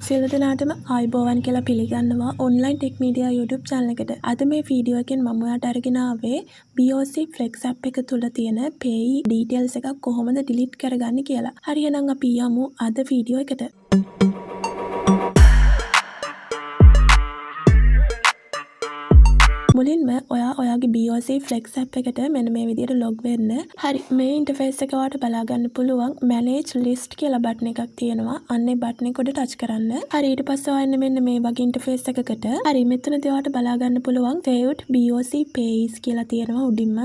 සියලු දෙනාටම ආයුබෝවන් කියලා පිළිගන්නවා online tech media YouTube channel එකට. අද මේ වීඩියෝ එකෙන් මම ඔයාලට අරගෙන ආවේ BOC Flex app එක තුල තියෙන pay details එකක් කොහොමද delete කරගන්නේ කියලා. හරි එහෙනම් අපි යමු අද වීඩියෝ එකට. මුලින්ම ඔයාගේ BOC Flex app එකට මෙන්න මේ විදිහට log වෙන්න. හරි මේ interface එක ඔයාලට බලා ගන්න පුළුවන් manage list කියලා බටන් එකක් තියෙනවා. අන්න ඒ බටන් එක උඩ touch කරන්න. හරි ඊට පස්සේ ඔයන්න මෙන්න මේ වගේ interface එකකට. හරි මෙතනදී ඔයාලට බලා ගන්න පුළුවන් saved BOC pays කියලා තියෙනවා උඩින්ම.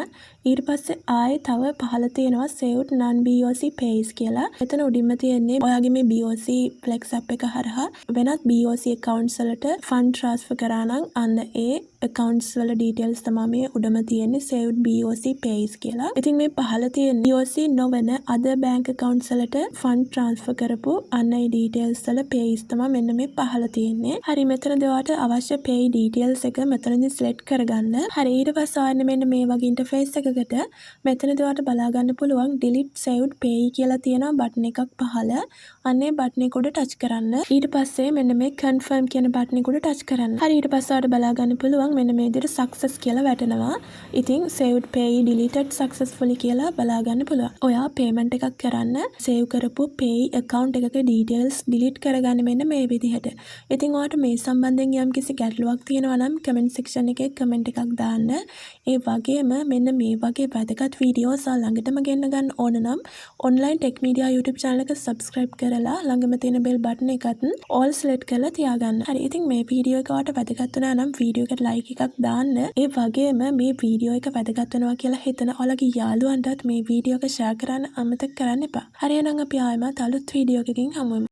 ඊට පස්සේ ආයේ තව පහළ තියෙනවා saved non BOC pays කියලා. එතන උඩින්ම තියෙන්නේ ඔයාගේ මේ BOC Flex app එක හරහා වෙනත් BOC accounts වලට fund transfer කරා නම් අන්න ඒ accounts වල details තමයි මේ උඩම තියෙන්නේ saved BOC pays කියලා. ඉතින් මේ පහළ තියෙන BOC නොවන other bank accounts වලට fund transfer කරපු අන්න ඒ details වල pays තමයි මෙන්න මේ පහළ තියෙන්නේ. හරි මෙතනදී ඔයාලට අවශ්‍ය pay details එක මෙතනදී select කරගන්න. හරි ඊට පස්සේ ආයෙත් මෙන්න මේ වගේ interface එකකට මෙතනදී ඔයාලට බලා ගන්න පුළුවන් delete saved pay කියලා තියෙන බටන් එකක් පහළ. අන්න ඒ බටන් එක උඩ touch කරන්න. ඊට පස්සේ මෙන්න මේ confirm කියන බටන් එක උඩ touch කරන්න. හරි ඊට පස්සේ ඔයාලට බලා ගන්න පුළුවන් මෙන්න මේ විදිහට success කියලා වැටෙනවා. ඉතින් saved pay deleted successfully කියලා බලා ගන්න පුළුවන්. ඔයා payment එකක් කරන්න save කරපු pay account එකක details delete කරගන්න මෙන්න මේ විදිහට. ඉතින් ඔයාලට මේ සම්බන්ධයෙන් යම්කිසි ගැටලුවක් තියෙනවා නම් comment section එකේ comment එකක් දාන්න. ඒ වගේම මෙන්න මේ වගේ වැදගත් වීඩියෝස් ළඟටම ගෙන්න ගන්න ඕන නම් online tech media YouTube channel එක subscribe කරලා ළඟම තියෙන bell button එකත් all select කරලා තියාගන්න. හරි ඉතින් මේ වීඩියෝ එක ඔයාලට වැදගත් වුණා නම් වීඩියෝ එකට like එකක් දාන්න. ඒ වගේම මේ වීඩියෝ එක වැදගත් වෙනවා කියලා හිතන ඔයාලගේ යාළුවන්ටත් මේ වීඩියෝ එක share කරන්න අමතක කරන්න එපා. හරි එහෙනම් අපි ආයෙමත් අලුත් වීඩියෝ එකකින් හමු වෙමු.